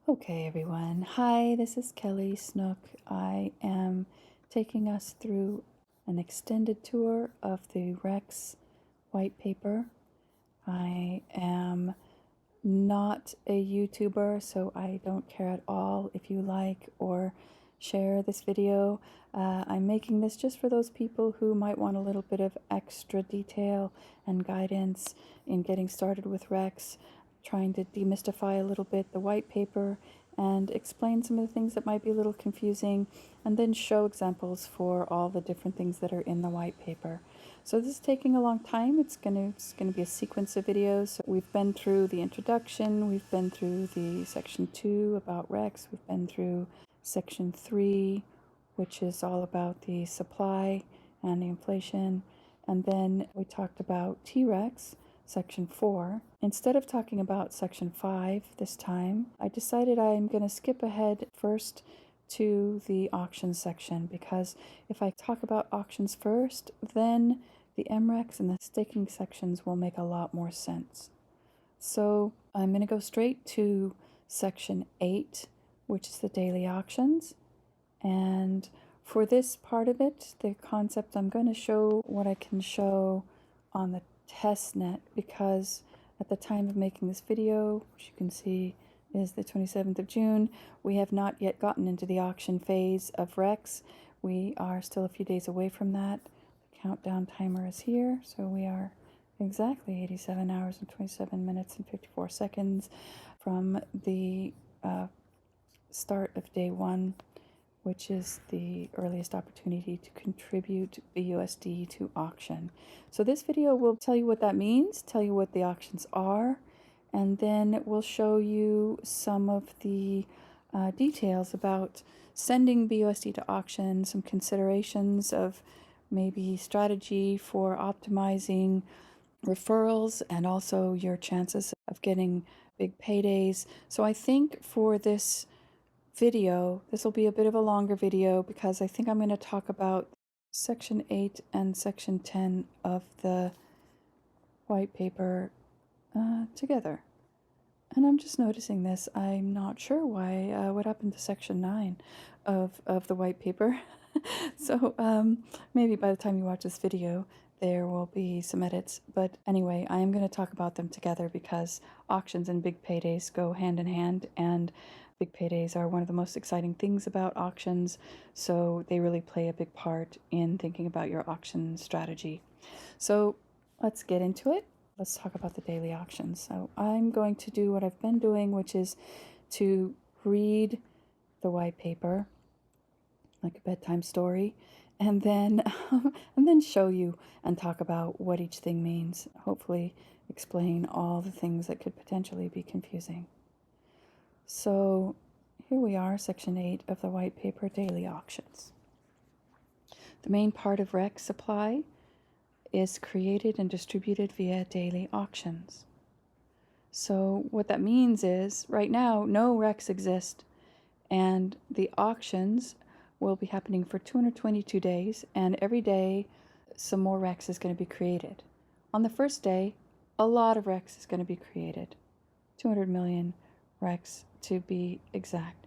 Okay, everyone. Hi, this is Kelly Snook. I am taking us through an extended tour of the Rex white paper. I am not a YouTuber, so I don't care at all if you like or share this video. I'm making this just for those people who might want a little bit of extra detail and guidance in getting started with Rex, trying to demystify a little bit the white paper and explain some of the things that might be a little confusing, and then show examples for all the different things that are in the white paper. So this is taking a long time. It's gonna be a sequence of videos. So we've been through the introduction, we've been through the section 2 about Rex, we've been through section 3, which is all about the supply and the inflation, and then we talked about T-Rex, section 4. Instead of talking about section 5 this time, I decided I'm going to skip ahead first to the auctions section, because if I talk about auctions first, then the MREX and the staking sections will make a lot more sense. So I'm going to go straight to section 8, which is the daily auctions. And for this part of it, the concept, I'm going to show what I can show on the test net, because at the time of making this video, which you can see is the 27th of June, we have not yet gotten into the auction phase of Rex. We are still a few days away from that. The countdown timer is here, so we are exactly 87 hours and 27 minutes and 54 seconds from the start of day 1, which is the earliest opportunity to contribute BUSD to auction. So this video will tell you what that means, tell you what the auctions are, and then we'll show you some of the details about sending BUSD to auction, some considerations of maybe strategy for optimizing referrals, and also your chances of getting big paydays. So I think for this video, this will be a bit of a longer video, because I think I'm going to talk about section 8 and section 10 of the white paper together. And I'm just noticing this. I'm not sure why, what happened to section 9 of the white paper. So maybe by the time you watch this video, there will be some edits. But anyway, I am going to talk about them together, because auctions and big paydays go hand in hand, and big paydays are one of the most exciting things about auctions, so they really play a big part in thinking about your auction strategy. So let's get into it. Let's talk about the daily auctions. So I'm going to do what I've been doing, which is to read the white paper like a bedtime story, and then show you and talk about what each thing means. Hopefully explain all the things that could potentially be confusing. So here we are, section 8 of the white paper, daily auctions. The main part of Rex supply is created and distributed via daily auctions. So what that means is, right now, no Rex exist, and the auctions will be happening for 222 days, and every day some more Rex is going to be created. On the first day, a lot of Rex is going to be created, 200 million Rex to be exact.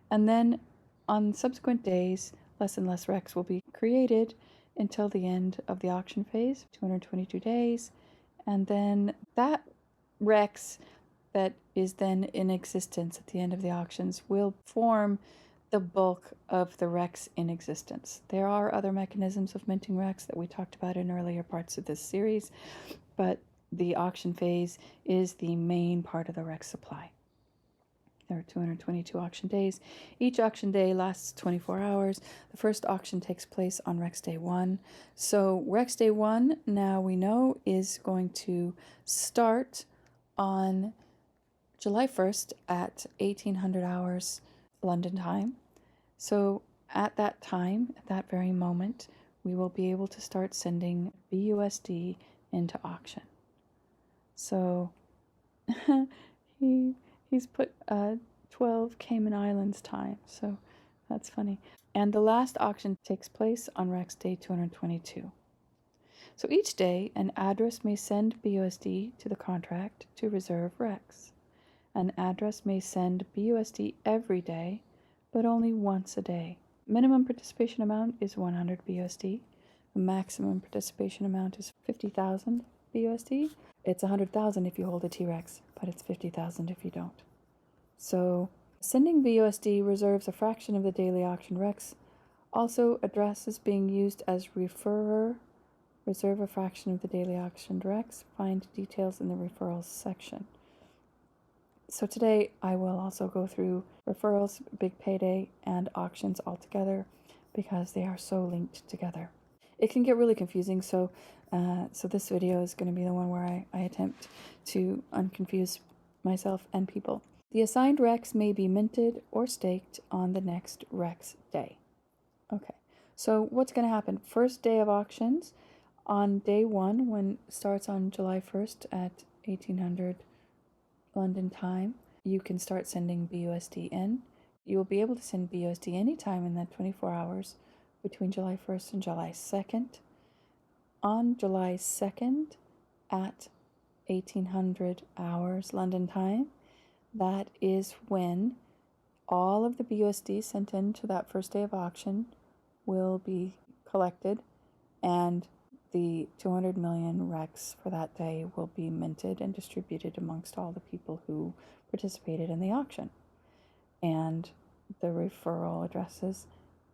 And then on subsequent days, less and less Rex will be created until the end of the auction phase, 222 days. And then that Rex that is then in existence at the end of the auctions will form the bulk of the Rex in existence. There are other mechanisms of minting Rex that we talked about in earlier parts of this series, but the auction phase is the main part of the Rex supply. There are 222 auction days. Each auction day lasts 24 hours. The first auction takes place on Rex Day 1. So Rex Day 1, now we know, is going to start on July 1st at 1800 hours London time. So at that time, at that very moment, we will be able to start sending BUSD into auction. So he's put 12 Cayman Islands time, so that's funny. And the last auction takes place on Rex Day 222. So each day, an address may send BUSD to the contract to reserve Rex. An address may send BUSD every day, but only once a day. Minimum participation amount is 100 BUSD. The maximum participation amount is 50,000 BUSD. It's 100,000 if you hold a T-Rex, but it's 50,000 if you don't. So sending BUSD reserves a fraction of the daily auction Rex. Also, addresses being used as referrer reserve a fraction of the daily auction Rex. Find details in the referrals section. So today I will also go through referrals, big payday, and auctions all together because they are so linked together. It can get really confusing, so this video is going to be the one where I attempt to unconfuse myself and people. The assigned Rex may be minted or staked on the next Rex day. Okay, so what's going to happen? First day of auctions, on day 1, when it starts on July 1st at 1800 London time, you can start sending BUSD in. You will be able to send BUSD anytime in that 24 hours between July 1st and July 2nd. On July 2nd at 1800 hours London time, that is when all of the BUSD sent in to that first day of auction will be collected, and the 200 million Rex for that day will be minted and distributed amongst all the people who participated in the auction, and the referral addresses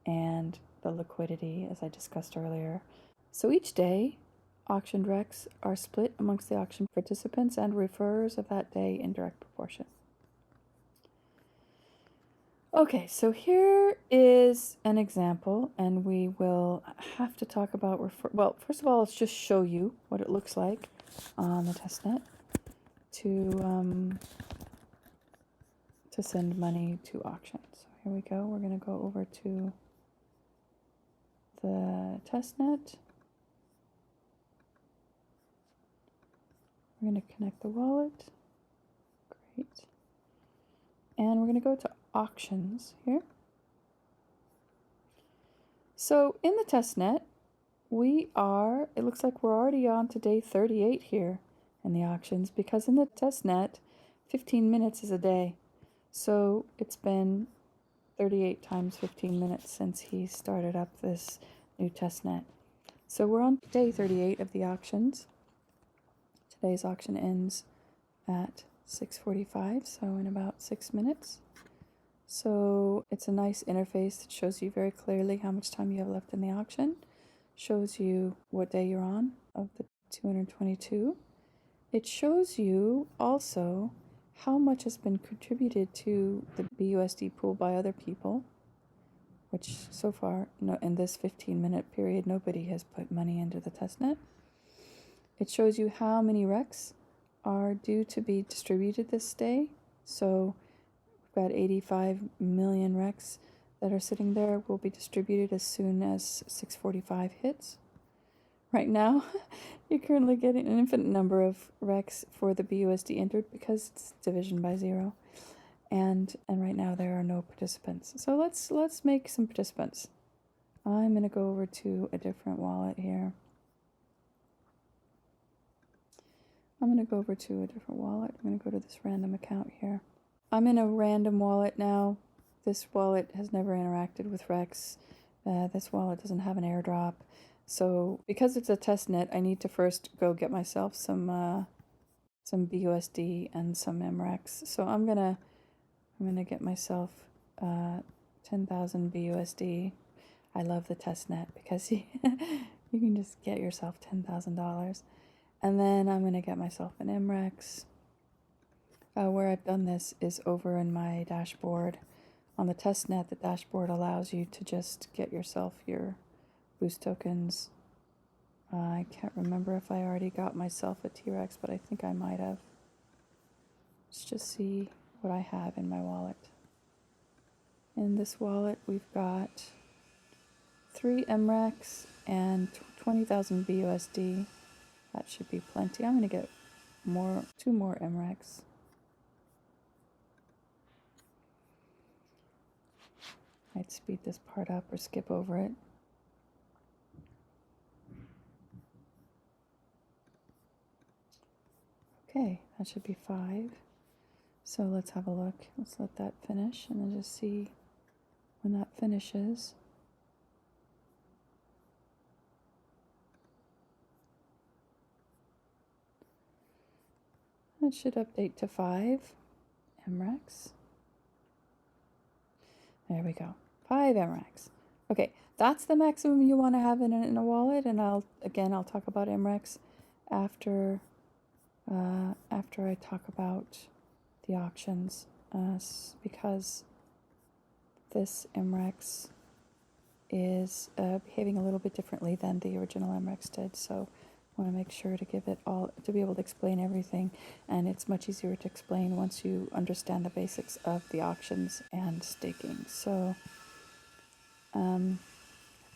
and the liquidity, as I discussed earlier. So each day, auctioned Rex are split amongst the auction participants and referrers of that day in direct proportion. Okay, so here is an example, and we will have to talk about well, first of all, let's just show you what it looks like on the testnet to send money to auction. So here we go. We're going to go over to the testnet. We're going to connect the wallet. Great. And we're going to go to auctions here. So in the testnet, it looks like we're already on to day 38 here in the auctions, because in the testnet, 15 minutes is a day. So it's been 38 times 15 minutes since he started up this new testnet. So we're on day 38 of the auctions. Today's auction ends at 6:45, so in about 6 minutes. So it's a nice interface that shows you very clearly how much time you have left in the auction, shows you what day you're on of the 222. It shows you also how much has been contributed to the BUSD pool by other people, which so far, in this 15-minute period, nobody has put money into the testnet. It shows you how many Rex are due to be distributed this day. So we've got 85 million Rex that are sitting there, will be distributed as soon as 6:45 hits. Right now, you're currently getting an infinite number of Rex for the BUSD entered because it's division by 0. And right now there are no participants. So let's make some participants. I'm going to go over to a different wallet here. I'm going to go over to a different wallet. I'm going to go to this random account here. I'm in a random wallet now. This wallet has never interacted with Rex. This wallet doesn't have an airdrop. So because it's a test net, I need to first go get myself some BUSD and some MREX. So I'm gonna get myself 10,000 BUSD. I love the test net because you can just get yourself $10,000. And then I'm gonna get myself an MREX. Where I've done this is over in my dashboard. On the test net, the dashboard allows you to just get yourself your boost tokens. I can't remember if I already got myself a T-Rex, but I think I might have. Let's just see what I have in my wallet. In this wallet, we've got 3 MREX and 20,000 BUSD. That should be plenty. I'm going to get 2 more MREX. I'd speed this part up or skip over it. Okay, that should be 5. So let's have a look. Let's let that finish and then just see when that finishes. It should update to 5 MREX. There we go. 5 MREX. Okay, that's the maximum you want to have in a wallet, and I'll talk about MREX after after I talk about the auctions, because this MREX is behaving a little bit differently than the original MREX did. So I want to make sure to give it all, to be able to explain everything, and it's much easier to explain once you understand the basics of the auctions and staking. So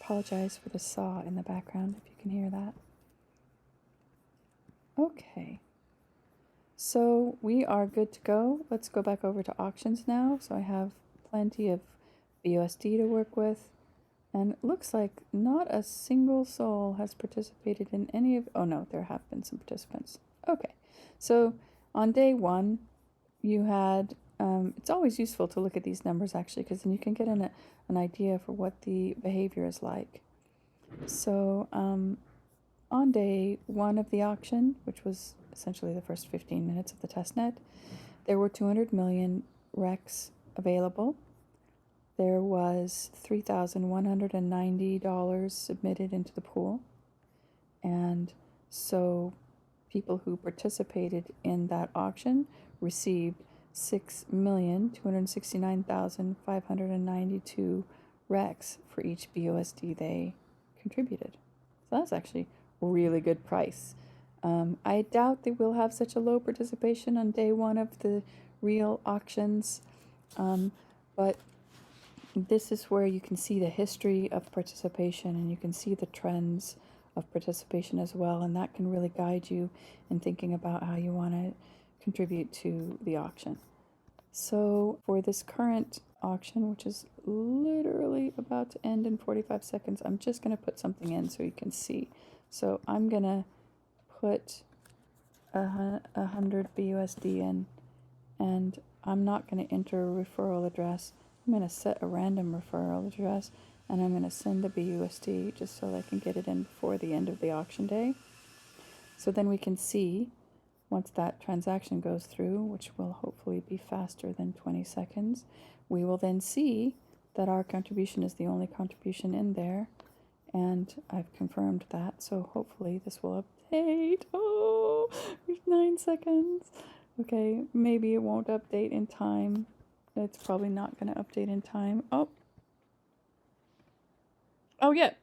apologize for the saw in the background if you can hear that. Okay, so we are good to go. Let's go back over to auctions now. So I have plenty of BUSD to work with. And it looks like not a single soul has participated in any of... Oh no, there have been some participants. Okay, so on day 1, you had... it's always useful to look at these numbers actually, because then you can get an idea for what the behavior is like. So on day 1 of the auction, which was essentially the first 15 minutes of the testnet, there were 200 million REX available. There was $3,190 submitted into the pool. And so people who participated in that auction received 6,269,592 REX for each BUSD they contributed. So that's actually a really good price. I doubt they will have such a low participation on day 1 of the real auctions, but this is where you can see the history of participation, and you can see the trends of participation as well, and that can really guide you in thinking about how you want to contribute to the auction. So for this current auction, which is literally about to end in 45 seconds, I'm just going to put something in so you can see. So I'm going to put 100 BUSD in, and I'm not going to enter a referral address. I'm going to set a random referral address, and I'm going to send the BUSD just so that I can get it in before the end of the auction day. So then we can see, once that transaction goes through, which will hopefully be faster than 20 seconds, we will then see that our contribution is the only contribution in there, and I've confirmed that, so hopefully this will update. Oh, 9 seconds. Okay, maybe it won't update in time. It's probably not going to update in time. Oh yeah.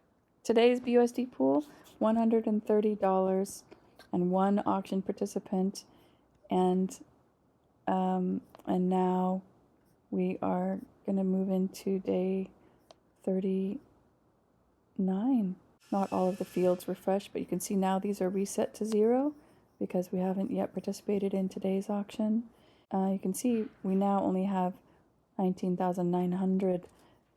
Today's BUSD pool, $130 and 1 auction participant, and now we are going to move into day 39. Not all of the fields refreshed, but you can see now these are reset to 0 because we haven't yet participated in today's auction. You can see we now only have 19,900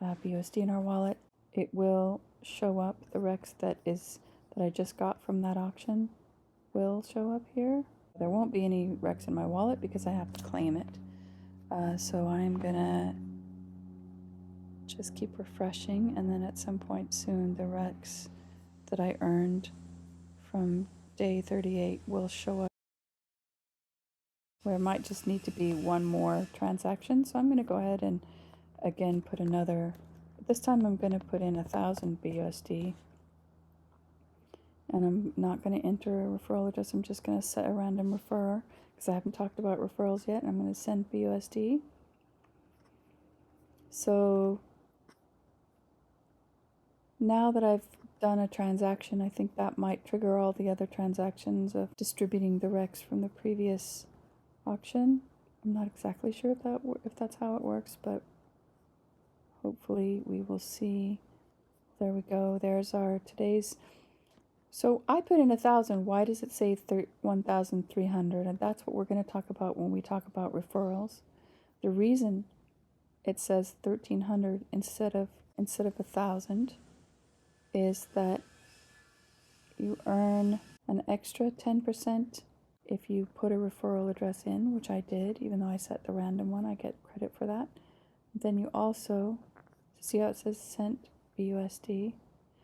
BUSD in our wallet. It will show up, the REX that I just got from that auction will show up here. There won't be any REX in my wallet because I have to claim it. So I'm gonna just keep refreshing, and then at some point soon the REX that I earned from day 38 will show up, where it might just need to be one more transaction. So I'm going to go ahead and again put another, this time I'm going to put in 1,000 BUSD, and I'm not going to enter a referral address. I'm just going to set a random referrer because I haven't talked about referrals yet. I'm going to send BUSD. So now that I've done a transaction, I think that might trigger all the other transactions of distributing the REX from the previous auction. I'm not exactly sure if that's how it works, but hopefully we will see. There we go. There's our today's. So I put in 1,000. Why does it say 1,300? And that's what we're going to talk about when we talk about referrals. The reason it says 1,300 instead of 1,000 is that you earn an extra 10% if you put a referral address in, which I did, even though I set the random one, I get credit for that. Then you also see how it says sent BUSD.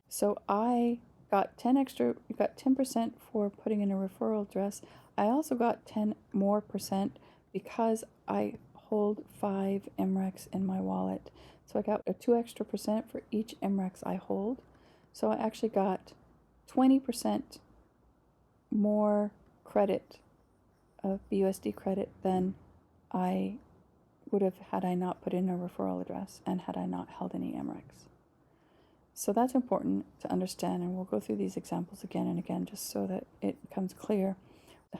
So I got 10% for putting in a referral address. I also got 10 more percent because I hold 5 MREX in my wallet. So I got a 2 extra percent for each MREX I hold. So I actually got 20% more credit of BUSD credit than I would have had I not put in a referral address and had I not held any MREX. So that's important to understand, and we'll go through these examples again and again just so that it becomes clear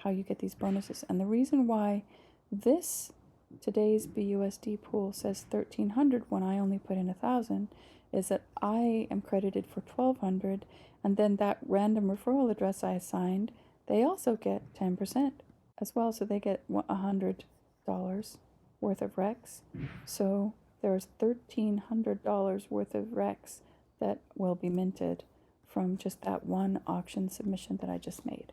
how you get these bonuses. And the reason why today's BUSD pool says 1,300 when I only put in 1,000 is that I am credited for 1,200, and then that random referral address I assigned, they also get 10% as well, so they get $100 worth of REX. So there's $1,300 worth of REX that will be minted from just that one auction submission that I just made.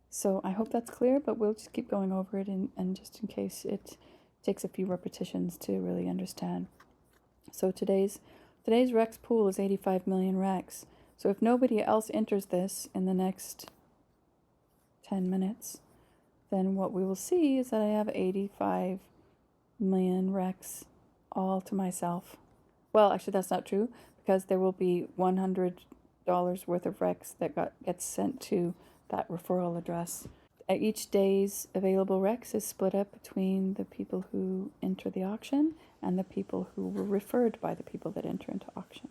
So I hope that's clear, but we'll just keep going over it and just in case it takes a few repetitions to really understand. So today's REX pool is 85 million REX. So if nobody else enters this in the next 10 minutes, then what we will see is that I have 85 million REX all to myself. Well, actually that's not true, because there will be $100 worth of REX that gets sent to that referral address. Each day's available REX is split up between the people who enter the auction and the people who were referred by the people that enter into auction.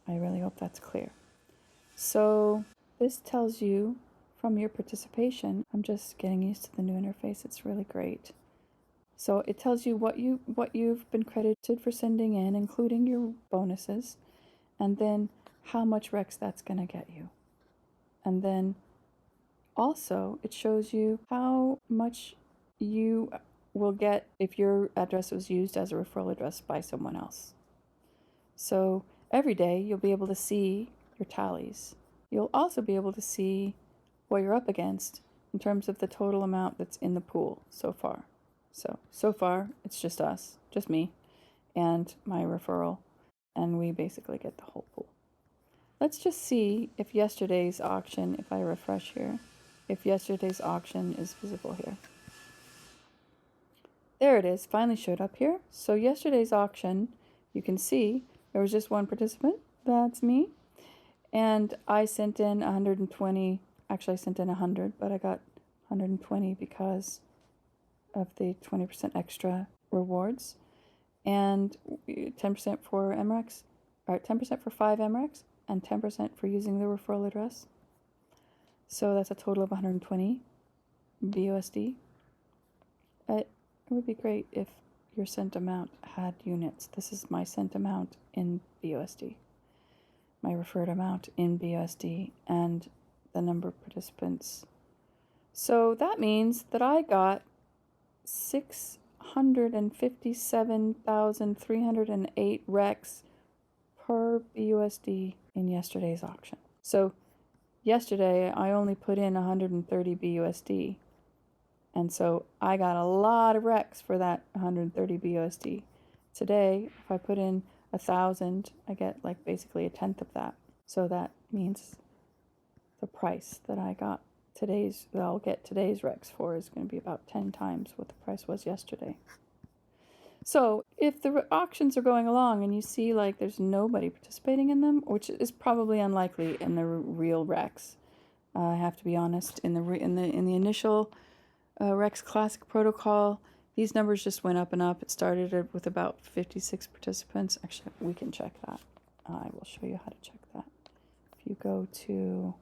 I really hope that's clear. So this tells you from your participation, I'm just getting used to the new interface, it's really great. So it tells you what you've been credited for sending in, including your bonuses, and then how much REX that's going to get you. And then also it shows you how much you will get if your address was used as a referral address by someone else. So every day you'll be able to see your tallies. You'll also be able to see what you're up against in terms of the total amount that's in the pool so far. So far, it's just us, just me, and my referral, and we basically get the whole pool. Let's just see if yesterday's auction, if I refresh here, if yesterday's auction is visible here. There it is, finally showed up here. So yesterday's auction, you can see there was just one participant, that's me, and I sent in 120, actually I sent in 100, but I got 120 because of the 20% extra rewards, and 10% for MREX, or 10% for 5 MREX, and 10% for using the referral address. So that's a total of 120 BUSD. It would be great if your sent amount had units. This is my sent amount in BUSD, my referred amount in BUSD, and the number of participants. So that means that I got 657,308 REX per BUSD in yesterday's auction. So yesterday I only put in 130 BUSD, and so I got a lot of REX for that 130 BUSD. Today, if I put in 1,000, I get like basically a tenth of that. So that means the price that I'll get today's REX for is going to be about 10 times what the price was yesterday. So if the auctions are going along and you see like there's nobody participating in them, which is probably unlikely in the real REX, I have to be honest, in the initial REX Classic protocol, these numbers just went up and up. It started with about 56 participants. Actually, we can check that. I will show you how to check that. If you go to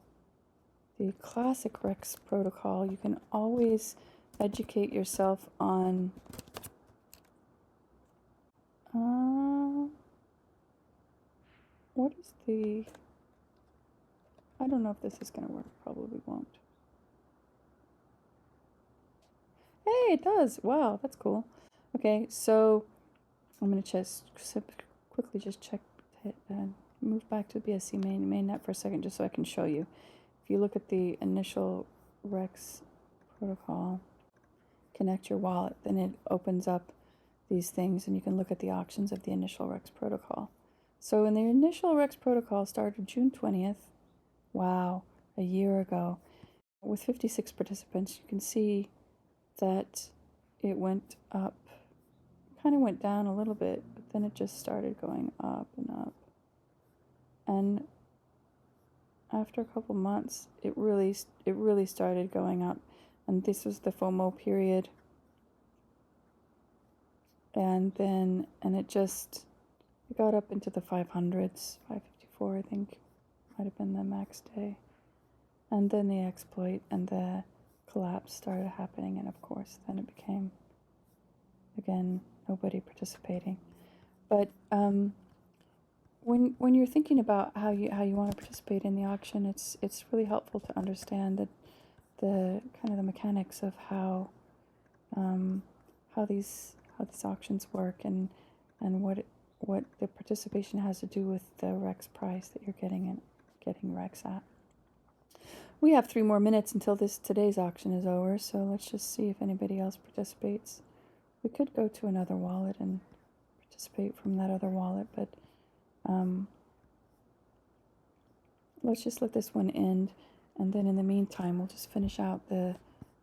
the Classic REX protocol, you can always educate yourself on what is the, I don't know if this is going to work, probably won't. Hey, it does. Wow, that's cool. Okay, so I'm going to just quickly just check it and move back to BSC mainnet for a second just so I can show you. if you look at the initial Rex protocol, connect your wallet, then it opens up these things and you can look at the auctions of the initial Rex protocol. So in the initial Rex protocol started June 20th, wow, a year ago, with 56 participants. You can see that it went up, kind of went down a little bit, but then it just started going up and up. And after a couple months, it really started going up. And this was the FOMO period. And then, it got up into the 500s, 554, I think, might have been the max day. And then the exploit and the collapse started happening, and of course, then it became, again, nobody participating. But when you're thinking about how you want to participate in the auction, it's really helpful to understand that the kind of the mechanics of how these auctions work and what the participation has to do with the Rex price that you're getting Rex at. We have 3 more minutes until today's auction is over, so let's just see if anybody else participates. We could go to another wallet and participate from that other wallet, but let's just let this one end, and then in the meantime, we'll just finish out the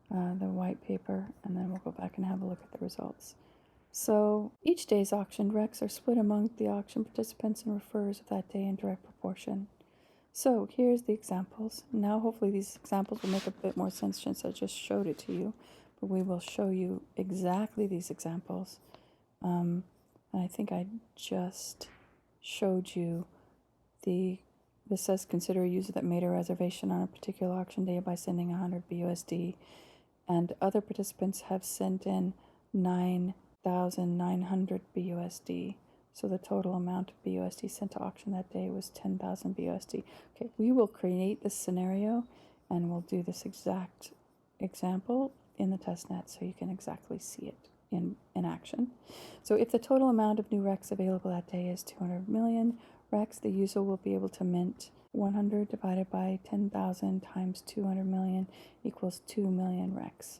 white paper, and then we'll go back and have a look at the results. So each day's auctioned Rex are split among the auction participants and referrers of that day in direct proportion. So here's the examples. Now hopefully these examples will make a bit more sense since I just showed it to you, but we will show you exactly these examples. And I think I just showed you this says consider a user that made a reservation on a particular auction day by sending 100 BUSD, and other participants have sent in 9,900 BUSD. So the total amount of BUSD sent to auction that day was 10,000 BUSD. Okay, we will create this scenario and we'll do this exact example in the testnet so you can exactly see it in action. So if the total amount of new Rex available that day is 200 million Rex, the user will be able to mint 100 divided by 10,000 times 200 million equals 2 million Rex.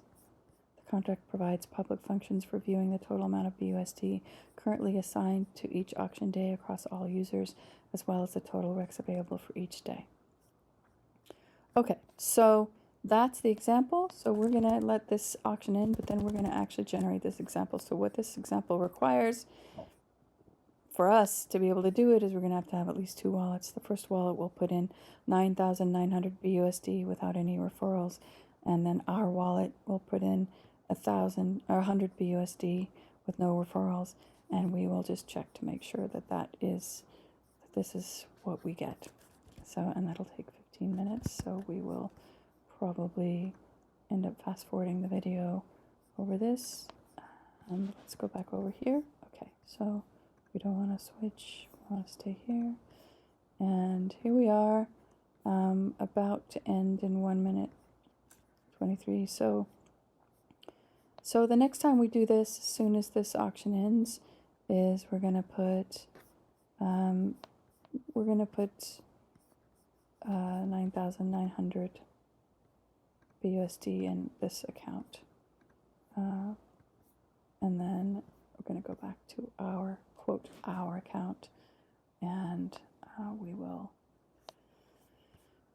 The contract provides public functions for viewing the total amount of BUSD currently assigned to each auction day across all users, as well as the total Rex available for each day. Okay, so that's the example. So we're going to let this auction in, but then we're going to actually generate this example. So what this example requires for us to be able to do it is we're going to have at least 2 wallets. The first wallet will put in 9,900 BUSD without any referrals, and then our wallet will put in 1,000 or 100 BUSD with no referrals, and we will just check to make sure that this is what we get. So, and that'll take 15 minutes, so we will probably end up fast forwarding the video over this. Let's go back over here. Okay, so we don't want to switch, we want to stay here. And here we are, about to end in 1 minute 23. So the next time we do this, as soon as this auction ends, is we're gonna put 9,900 BUSD in this account, and then we're gonna go back to our account, and we will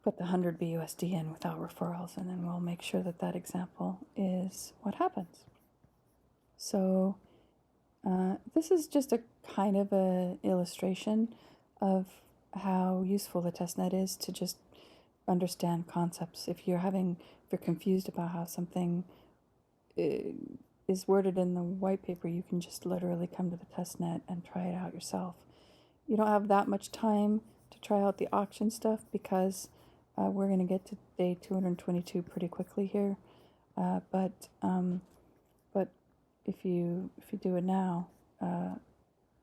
put the 100 BUSD in without referrals, and then we'll make sure that that example is what happens. So this is just a kind of a illustration of how useful the testnet is to just understand concepts. If you're confused about how something is worded in the white paper, you can just literally come to the testnet and try it out yourself. You don't have that much time to try out the auction stuff because we're going to get to day 222 pretty quickly here, but if you do it now,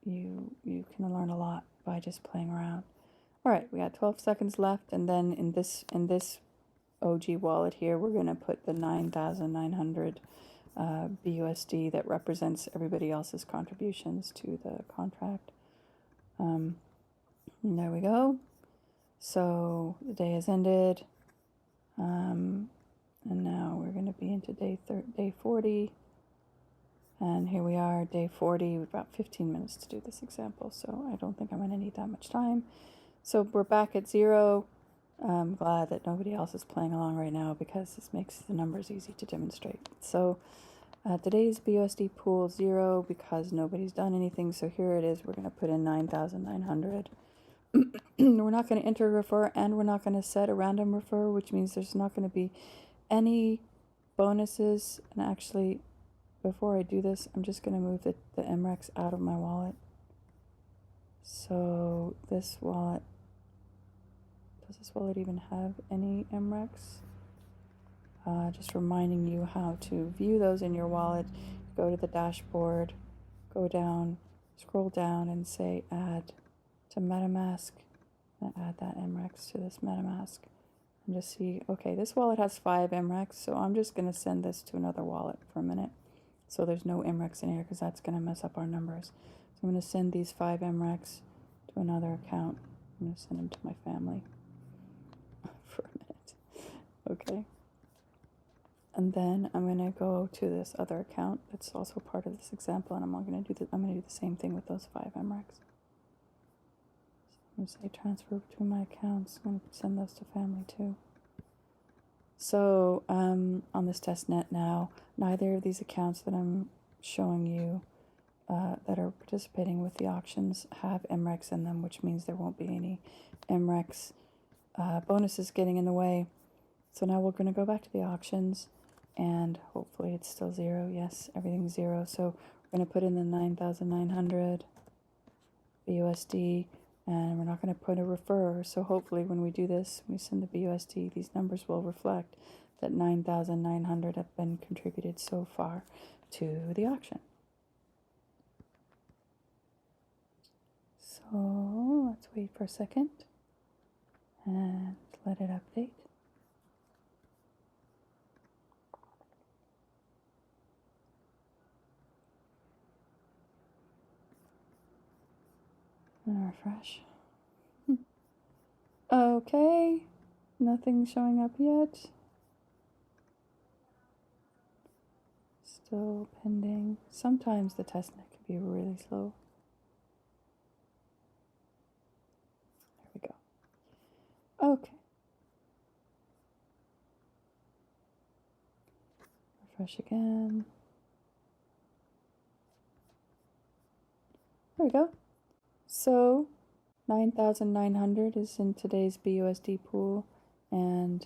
you can learn a lot by just playing around. All right, we got 12 seconds left, and then in this OG wallet here, we're going to put the 9,900 BUSD that represents everybody else's contributions to the contract. And there we go. So the day has ended. And now we're going to be into day 40. And here we are, day 40. We've got 15 minutes to do this example, so I don't think I'm going to need that much time. So we're back at 0. I'm glad that nobody else is playing along right now because this makes the numbers easy to demonstrate. So today's BUSD pool 0 because nobody's done anything. So here it is. We're going to put in 9,900. We're not going to enter a refer, and we're not going to set a random refer, which means there's not going to be any bonuses. And actually, before I do this, I'm just going to move the MREX out of my wallet. So this wallet, does this wallet even have any MREX? Just reminding you how to view those in your wallet. Go to the dashboard, go down, scroll down and say add to MetaMask, and add that MREX to this MetaMask. And just see, okay, this wallet has 5 MREX, so I'm just going to send this to another wallet for a minute. So there's no MREX in here because that's going to mess up our numbers. So I'm going to send these 5 MREX to another account. I'm going to send them to my family for a minute. Okay. And then I'm going to go to this other account that's also part of this example, and I'm going to do the same thing with those 5 MREX. So I'm going to say transfer between my accounts. I'm going to send those to family too. So on this test net now, neither of these accounts that I'm showing you that are participating with the auctions have MREX in them, which means there won't be any MREX bonuses getting in the way. So now we're going to go back to the auctions, and hopefully it's still 0. Yes, everything's 0. So we're going to put in the 9,900 BUSD, and we're not going to put a refer. So hopefully when we do this, we send the BUSD, these numbers will reflect that 9,900 have been contributed so far to the auction. So let's wait for a second and let it update. And refresh. Okay, nothing showing up yet. Still pending. Sometimes the testnet can be really slow. There we go. Okay. Refresh again. There we go. So 9,900 is in today's BUSD pool, and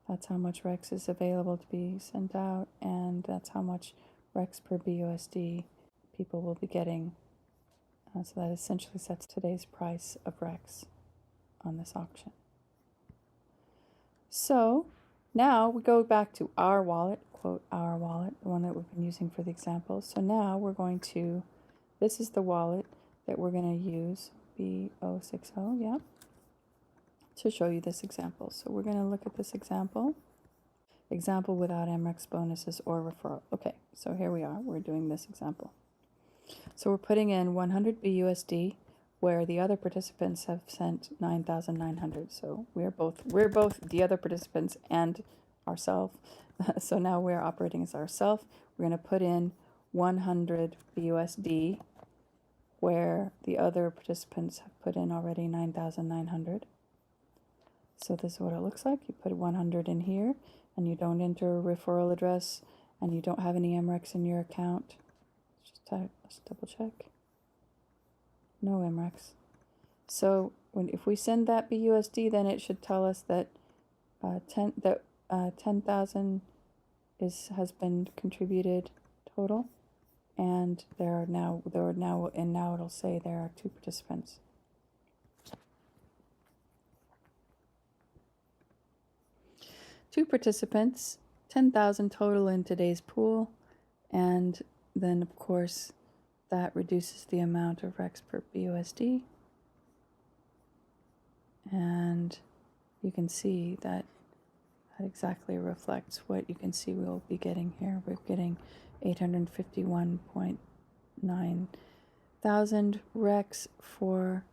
that's how much REX is available to be sent out, and that's how much REX per BUSD people will be getting. So that essentially sets today's price of REX on this auction. So now we go back to our wallet, quote our wallet, the one that we've been using for the example. So now we're going to, this is the wallet that we're going to use, B060, yeah, to show you this example. So we're going to look at this example without MREX bonuses or referral. Okay, so here we are, we're doing this example. So we're putting in 100 BUSD where the other participants have sent 9,900. So we're both the other participants and ourselves. So now we're operating as ourselves. We're going to put in 100 BUSD where the other participants have put in already 9,900. So this is what it looks like. You put 100 in here, and you don't enter a referral address, and you don't have any MREX in your account. Let's double check. No MREX. So if we send that BUSD, then it should tell us that 10,000 has been contributed total, and now it'll say there are 2 participants. Two participants, 10,000 total in today's pool, and then of course that reduces the amount of REX per BUSD, and you can see that exactly reflects what you can see we'll be getting here. We're getting 851.9 thousand REX for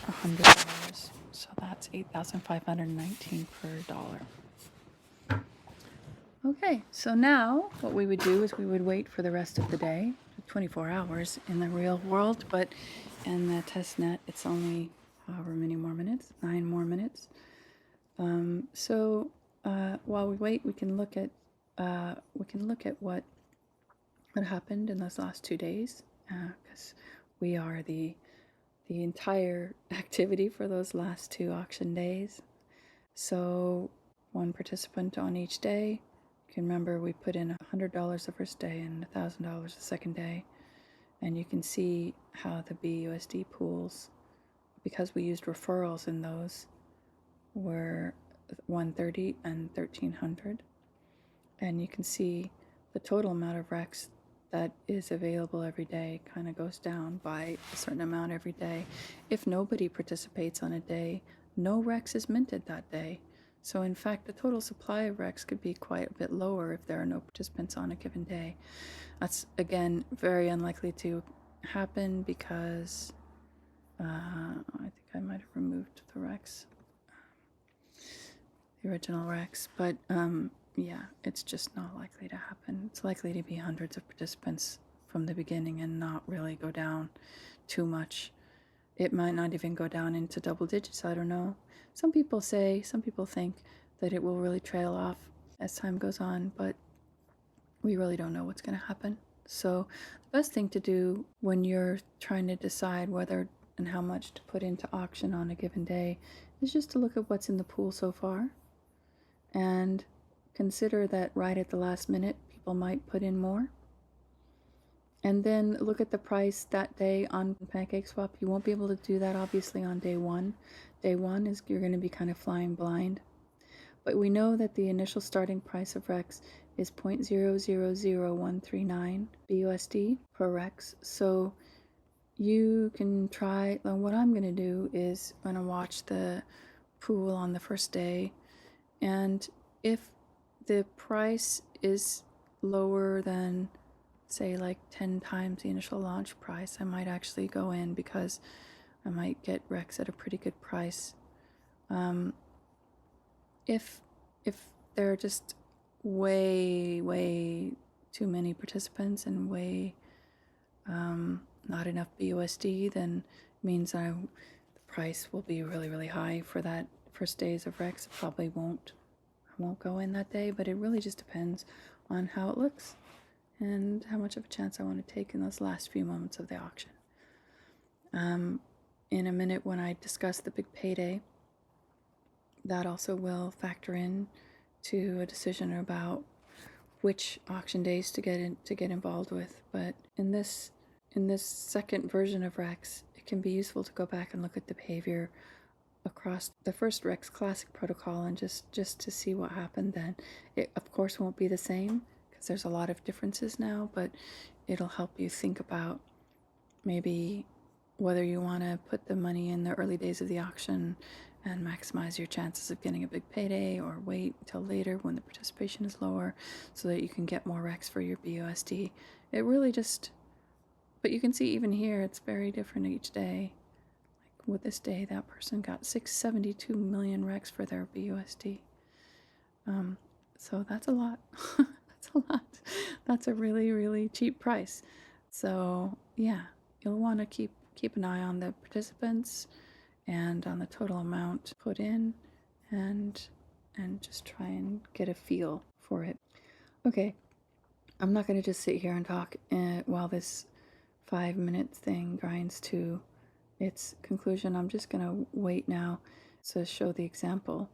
$100, so that's 8,519 per dollar. Okay, so now what we would do is we would wait for the rest of the day, 24 hours in the real world, but in the test net, it's only however many more minutes, 9 more minutes. So while we wait, we can look at what happened in those last 2 days, because we are the entire activity for those last 2 auction days. So 1 participant on each day. You can remember we put in $100 the first day and $1,000 the second day, and you can see how the BUSD pools, because we used referrals in those, were 130 and 1300, and you can see the total amount of REX that is available every day kind of goes down by a certain amount every day. If nobody participates on a day, no REX is minted that day. So in fact, the total supply of REX could be quite a bit lower if there are no participants on a given day. That's, again, very unlikely to happen because I think I might have removed the REX, the original REX, but yeah, it's just not likely to happen. It's likely to be hundreds of participants from the beginning and not really go down too much. It might not even go down into double digits, I don't know. Some people think that it will really trail off as time goes on, but we really don't know what's going to happen. So the best thing to do when you're trying to decide whether and how much to put into auction on a given day is just to look at what's in the pool so far and consider that right at the last minute people might put in more. And then look at the price that day on PancakeSwap. You won't be able to do that obviously on day one. Day one is you're going to be kind of flying blind. But we know that the initial starting price of REX is 0.000139 BUSD per REX. So you can try, what I'm going to do is I'm going to watch the pool on the first day, and if the price is lower than, say, like 10 times the initial launch price, I might actually go in because I might get REX at a pretty good price. If there are just way too many participants and way not enough BUSD, then it means the price will be really high for that first days of REX. It probably won't go in that day, but it really just depends on how it looks and how much of a chance I want to take in those last few moments of the auction. In a minute, when I discuss the big payday, that also will factor in to a decision about which auction days to get involved with. But in this second version of REX, it can be useful to go back and look at the behavior across the first REX Classic protocol and just to see what happened then. It of course won't be the same because there's a lot of differences now, but it'll help you think about maybe whether you want to put the money in the early days of the auction and maximize your chances of getting a big payday, or wait until later when the participation is lower so that you can get more REX for your BUSD. It really just, but you can see even here it's very different each day. Like with this day, that person got 672 million REX for their BUSD. So that's a lot. That's a lot. That's a really cheap price. So yeah, you'll want to keep an eye on the participants and on the total amount put in, and just try and get a feel for it. Okay, I'm not going to just sit here and talk while this 5-minute thing grinds to its conclusion. I'm just going to wait now to show the example,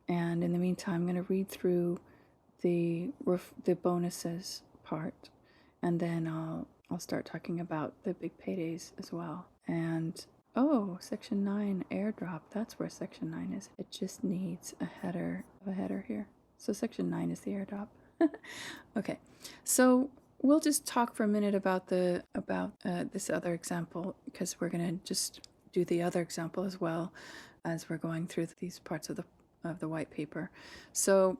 and in the meantime I'm going to read through the bonuses part, and then I'll start talking about the big paydays as well. And oh, section 9 airdrop, that's where section 9 is. It just needs a header here. So section 9 is the airdrop. Okay, so we'll just talk for a minute about this other example, because we're going to just do the other example as well as we're going through these parts of the white paper. So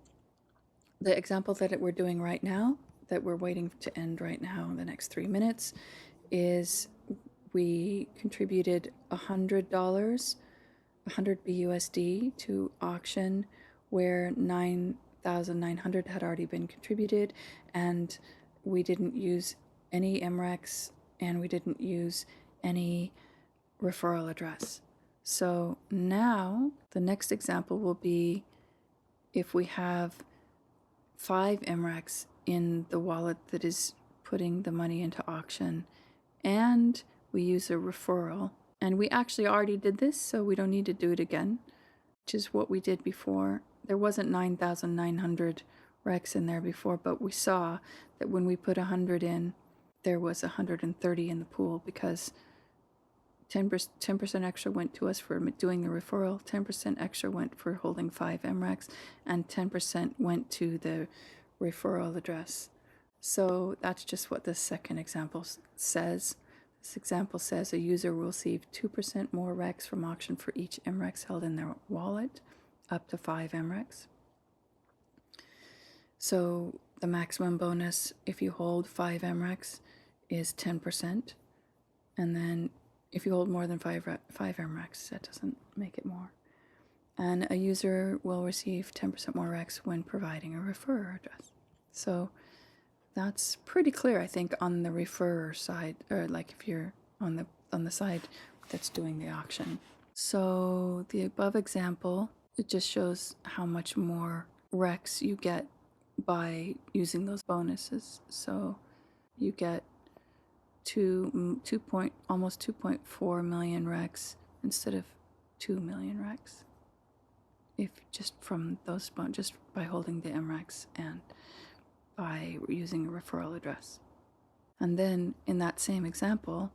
the example that we're doing right now, that we're waiting to end right now in the next 3 minutes, is we contributed $100, 100 BUSD to auction where 9 9,900 had already been contributed, and we didn't use any MREX, and we didn't use any referral address. So now the next example will be if we have 5 MREX in the wallet that is putting the money into auction, and we use a referral. And we actually already did this, so we don't need to do it again, which is what we did before. There wasn't 9,900 REX in there before, but we saw that when we put 100 in, there was 130 in the pool because 10% extra went to us for doing the referral, 10% extra went for holding 5 MREX, and 10% went to the referral address. So that's just what this second example says. This example says a user will receive 2% more REX from auction for each MREX held in their wallet, up to 5 MREX. So the maximum bonus if you hold 5 MREX is 10%. And then if you hold more than 5 MREX, that doesn't make it more. And a user will receive 10% more REX when providing a referrer address. So that's pretty clear, I think, on the referrer side, or like if you're on the side that's doing the auction. So the above example, it just shows how much more REX you get by using those bonuses. So you get almost 2.4 million REX instead of 2 million REX, if just from those just by holding the MREX and by using a referral address. And then in that same example,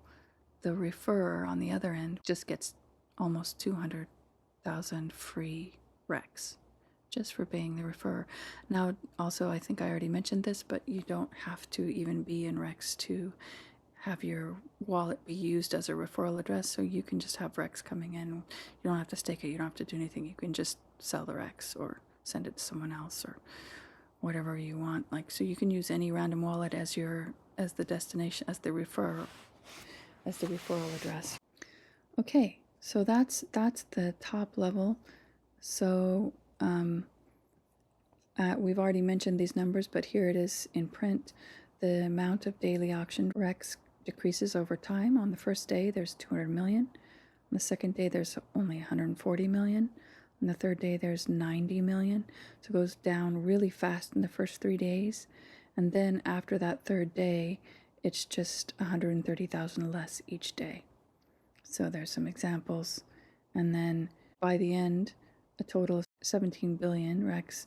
the referrer on the other end just gets almost 200,000 free REX just for being the referrer. Now, also, I think I already mentioned this, but you don't have to even be in REX to have your wallet be used as a referral address. So you can just have REX coming in. You don't have to stake it. You don't have to do anything. You can just sell the REX or send it to someone else or whatever you want. Like, so you can use any random wallet as the destination, as the referral address. Okay, so that's the top level. So we've already mentioned these numbers, but here it is in print. The amount of daily auction REX decreases over time. On the first day, there's 200 million. On the second day, there's only 140 million. On the third day, there's 90 million. So it goes down really fast in the first 3 days. And then after that third day, it's just 130,000 less each day. So there's some examples. And then by the end, a total of 17 billion REX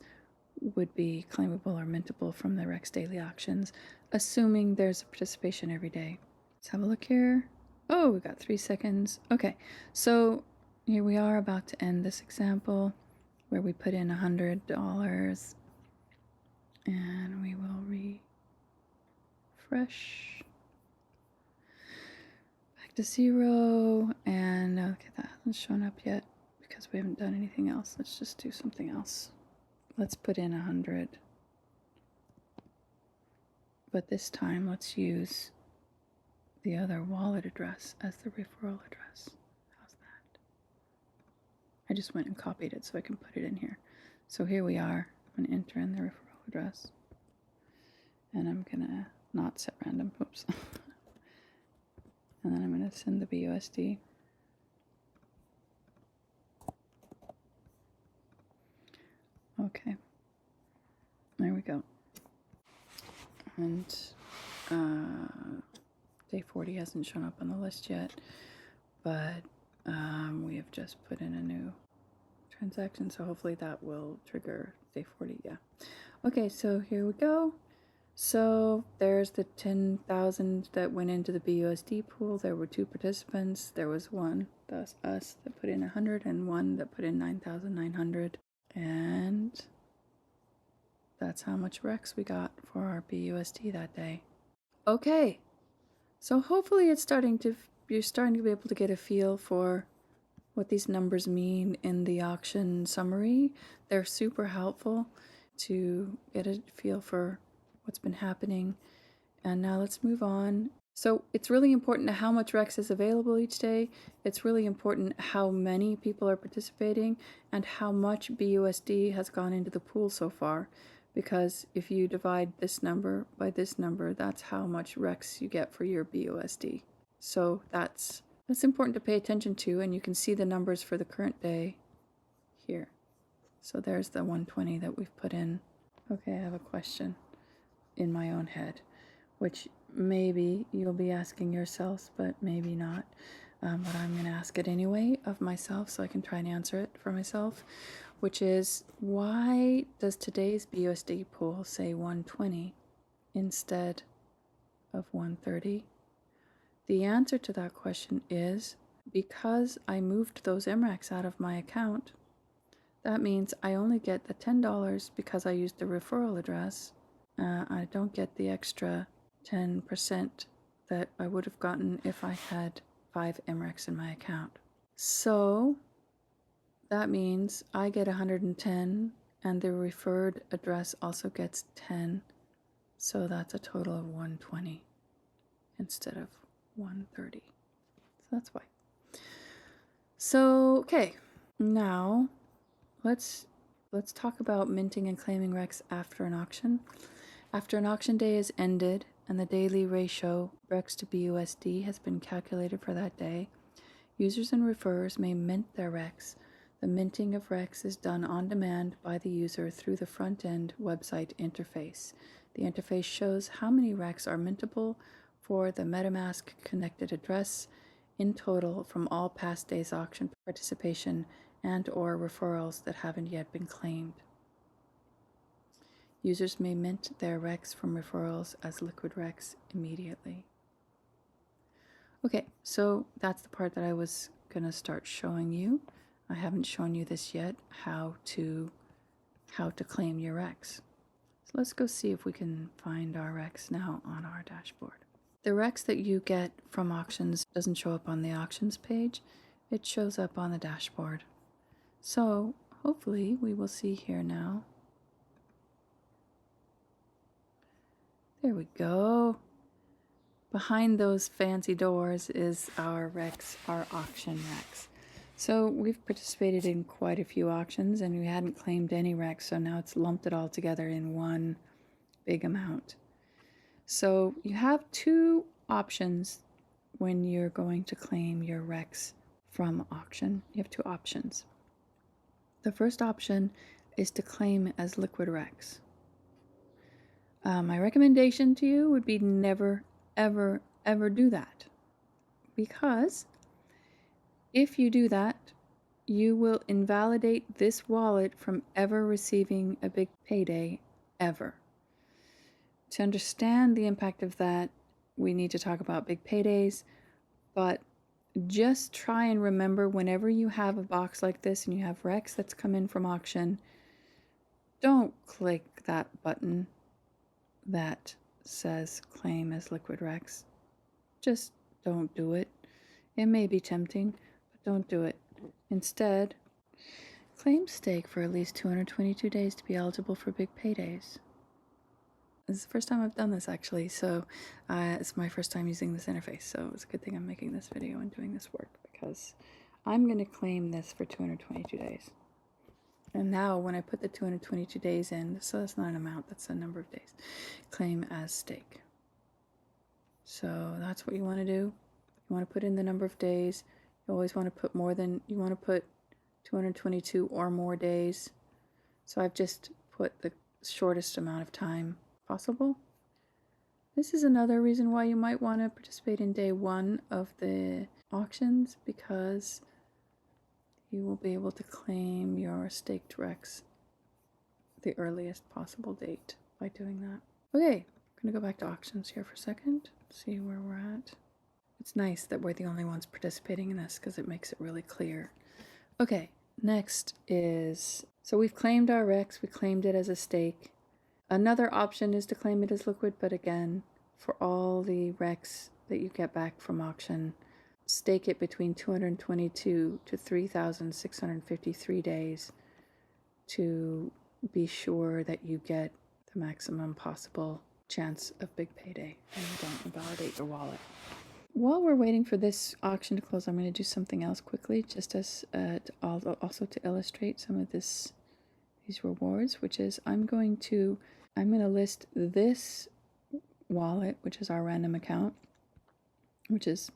would be claimable or mintable from the REX daily auctions, assuming there's a participation every day. Let's have a look here. Oh, we got 3 seconds. Okay, so here we are about to end this example where we put in $100 and we will refresh back to 0. And okay, that hasn't shown up yet because we haven't done anything else. Let's just do something else. Let's put in 100. But this time, let's use the other wallet address as the referral address. How's that? I just went and copied it so I can put it in here. So here we are. I'm going to enter in the referral address. And I'm going to not set random. Oops. And then I'm going to send the BUSD. Okay. There we go. And day 40 hasn't shown up on the list yet, but we have just put in a new transaction, so hopefully that will trigger day 40. Yeah. Okay, so here we go. So there's the 10,000 that went into the BUSD pool. There were 2 participants. There was one, that's us, that put in 100, and one that put in 9,900. And that's how much REX we got for our BUSD that day. Okay, so hopefully you're starting to be able to get a feel for what these numbers mean in the auction summary. They're super helpful to get a feel for what's been happening. And now let's move on So it's really important how much Rex is available each day. It's really important how many people are participating and how much BUSD has gone into the pool so far. Because if you divide this number by this number, that's how much Rex you get for your BUSD. So that's important to pay attention to, and you can see the numbers for the current day here. So there's the 120 that we've put in. Okay, I have a question in my own head, which maybe you'll be asking yourselves, but maybe not. But I'm going to ask it anyway of myself so I can try and answer it for myself, which is, why does today's BUSD pool say 120 instead of 130? The answer to that question is because I moved those MRECs out of my account. That means I only get the $10 because I used the referral address. I don't get the extra 10% that I would have gotten if I had 5 MRECs in my account. So that means I get 110 and the referred address also gets 10. So that's a total of 120 instead of 130. So that's why. So, okay, now let's talk about minting and claiming Rex after an auction. After an auction day is ended and the daily ratio Rex to BUSD has been calculated for that day, users and referrers may mint their Rex. The minting of Rex is done on demand by the user through the front-end website interface. The interface shows how many Rex are mintable for the MetaMask connected address in total from all past days' auction participation and or referrals that haven't yet been claimed. Users may mint their Rex from referrals as liquid Rex immediately. Okay, so that's the part that I was going to start showing you. I haven't shown you this yet, how to claim your Rex. So let's go see if we can find our Rex now on our dashboard. The Rex that you get from auctions doesn't show up on the auctions page. It shows up on the dashboard. So hopefully we will see here now. There we go. Behind those fancy doors is our Rex, our auction Rex. So we've participated in quite a few auctions and we hadn't claimed any Rex, so now it's lumped it all together in one big amount. So you have two options when you're going to claim your Rex from auction. You have two options. The first option is to claim as liquid Rex. My recommendation to you would be never, ever, ever do that. Because if you do that, you will invalidate this wallet from ever receiving a big payday, ever. To understand the impact of that, we need to talk about big paydays, but just try and remember whenever you have a box like this and you have Rex that's come in from auction, don't click that button that says claim as liquid Rex. Just don't do it. It may be tempting, but don't do it. Instead, claim stake for at least 222 days to be eligible for big paydays. This is the first time I've done this actually, so it's my first time using this interface, so it's a good thing I'm making this video and doing this work because I'm going to claim this for 222 days. And now when I put the 222 days in, so that's not an amount, that's a number of days, claim as stake. So that's what you want to do. You want to put in the number of days. You always want to put more than, you want to put 222 or more days. So I've just put the shortest amount of time possible. This is another reason why you might want to participate in day one of the auctions, because you will be able to claim your staked Rex the earliest possible date by doing that. Okay, I'm going to go back to auctions here for a second, see where we're at. It's nice that we're the only ones participating in this because it makes it really clear. Okay, next is, so we've claimed our Rex, we claimed it as a stake. Another option is to claim it as liquid, but again, for all the Rex that you get back from auction, stake it between 222 to 3,653 days to be sure that you get the maximum possible chance of big payday and you don't invalidate your wallet. While we're waiting for this auction to close, I'm going to do something else quickly, just as also to illustrate some of these rewards, which is I'm going to list this wallet, which is our random account, which is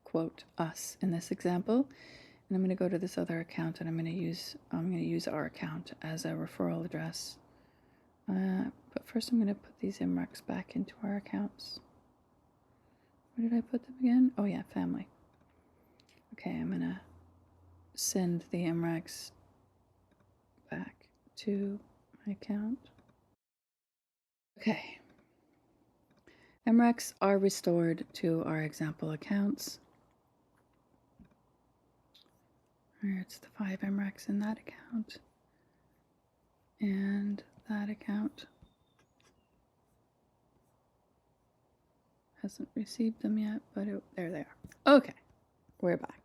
quote us in this example, and I'm going to go to this other account and I'm going to use our account as a referral address. But first I'm going to put these MRECs back into our accounts. Where did I put them again? Oh yeah, family. Okay, I'm going to send the MRECs back to my account. Okay. MRECs are restored to our example accounts. It's the 5 MRECs in that account. And that account hasn't received them yet, but there they are. Okay, we're back.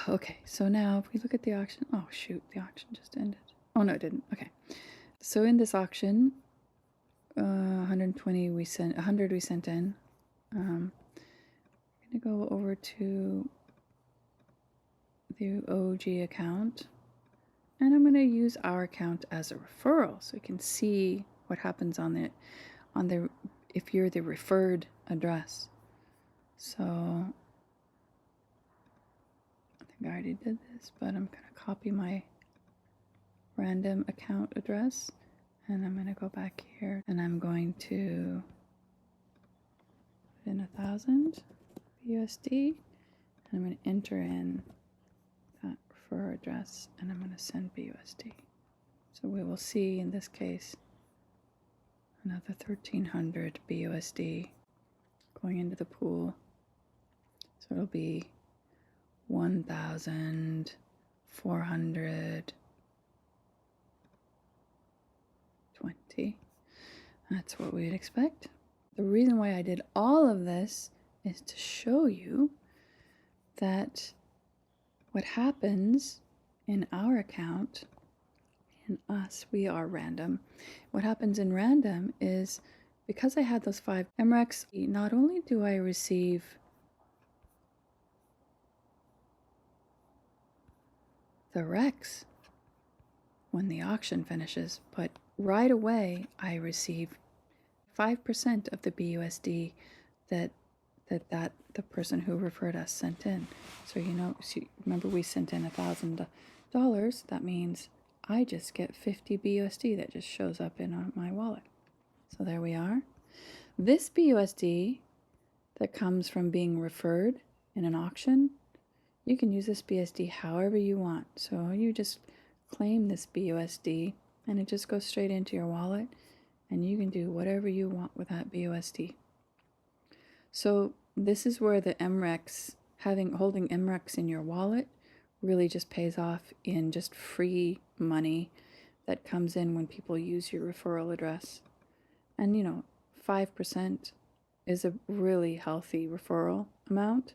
Okay, so now if we look at the auction, oh shoot, the auction just ended. Oh no, it didn't. Okay, so in this auction, 120 we sent, 100 we sent in. I'm gonna go over to the OG account, and I'm gonna use our account as a referral, so you can see what happens on the if you're the referred address. So I think I already did this, but I'm going to copy my random account address and I'm going to go back here and I'm going to put in 1,000 USD and I'm going to enter in that refer address and I'm going to send BUSD. So we will see in this case another 1,300 BUSD going into the pool. So it'll be 1,420. That's what we'd expect. The reason why I did all of this is to show you that what happens in our account, in us, we are random. What happens in random is because I had those 5 MRECs, not only do I receive the RECs when the auction finishes, but right away I receive 5% of the BUSD that the person who referred us sent in. So remember we sent in $1,000. That means I just get 50 BUSD that just shows up in my wallet. So there we are. This BUSD that comes from being referred in an auction, you can use this BUSD however you want. So you just claim this BUSD and it just goes straight into your wallet and you can do whatever you want with that BUSD. So this is where the MRECs, holding MRECs in your wallet really just pays off in just free money that comes in when people use your referral address. And 5% is a really healthy referral amount.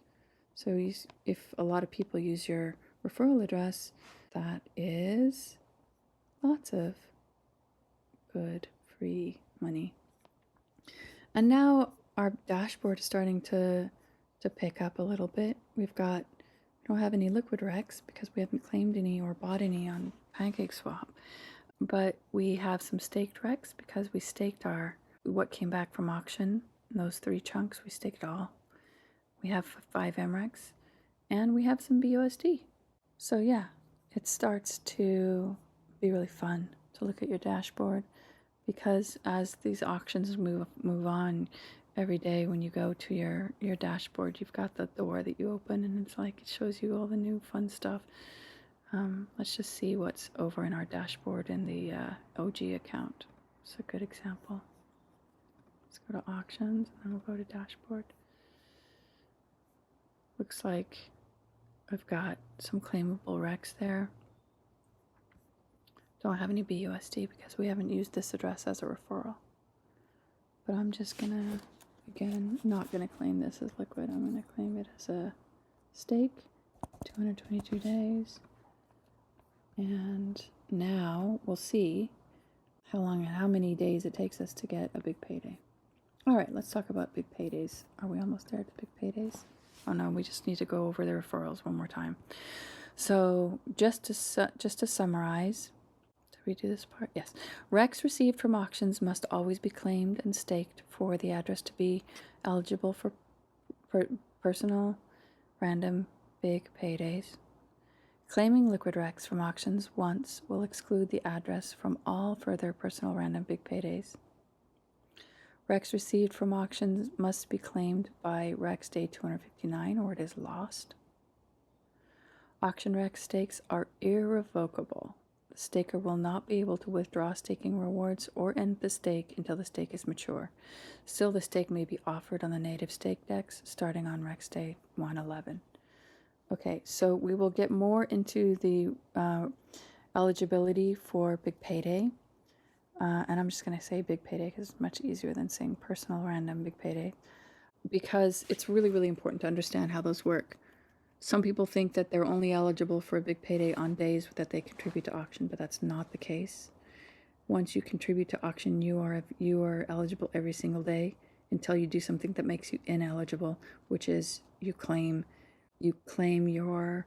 So if a lot of people use your referral address, that is lots of good free money. And now our dashboard is starting to pick up a little bit. We don't have any liquid RECs because we haven't claimed any or bought any on PancakeSwap. But we have some staked RECs because we staked what came back from auction. Those 3 chunks, we staked all. We have 5 MRECs and we have some BUSD. So yeah, it starts to be really fun to look at your dashboard because as these auctions move on, every day when you go to your dashboard, you've got the door that you open and it's like it shows you all the new fun stuff. Let's just see what's over in our dashboard in the OG account. It's a good example. Let's go to auctions and then we'll go to dashboard. Looks like I've got some claimable RECs there. Don't have any BUSD because we haven't used this address as a referral. But I'm just gonna, again, not gonna claim this as liquid. I'm gonna claim it as a stake, 222 days. And now we'll see how many days it takes us to get a big payday. All right, let's talk about big paydays. Are we almost there at the big paydays? Oh no, we just need to go over the referrals one more time. So just to summarize, did we do this part? Yes. Recs received from auctions must always be claimed and staked for the address to be eligible for personal random big paydays. Claiming liquid recs from auctions once will exclude the address from all further personal random big paydays. Recs received from auctions must be claimed by Recs Day 259 or it is lost. Auction rec stakes are irrevocable. The staker will not be able to withdraw staking rewards or end the stake until the stake is mature. Still, the stake may be offered on the native stake decks starting on Recs Day 111. Okay, so we will get more into the eligibility for big payday. And I'm just going to say big payday because it's much easier than saying personal random big payday. Because it's really, really important to understand how those work. Some people think that they're only eligible for a big payday on days that they contribute to auction, but that's not the case. Once you contribute to auction, you are eligible every single day until you do something that makes you ineligible, which is you claim your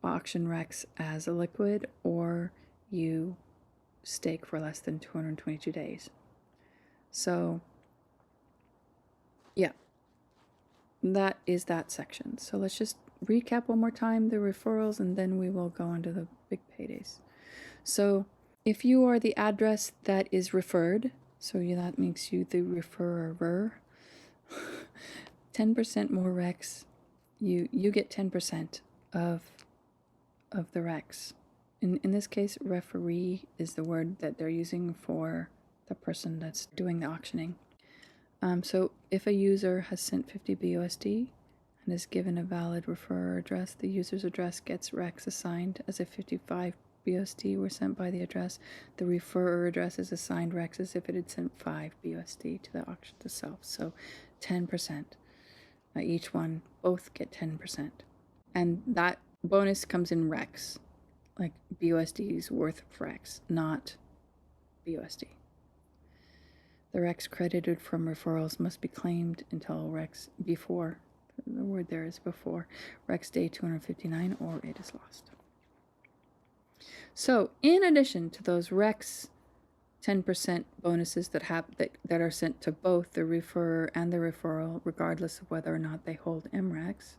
auction recs as a liquid, or you stake for less than 222 days. So yeah, that is that section. So let's just recap one more time the referrals, and then we will go into the big paydays. So if you are the address that is referred, so that makes you the referrer, 10% more recs, you get 10% of the recs. In this case, referee is the word that they're using for the person that's doing the auctioning. So if a user has sent 50 BUSD and is given a valid referrer address, the user's address gets recs assigned as if 55 BUSD were sent by the address. The referrer address is assigned recs as if it had sent 5 BUSD to the auction itself. So 10%. Each one, both get 10%. And that bonus comes in recs, like BUSD's worth of recs, not BUSD. The recs credited from referrals must be claimed until recs before, the word there is before, Recs Day 259 or it is lost. So in addition to those recs 10% bonuses that are sent to both the referrer and the referral, regardless of whether or not they hold MRECs,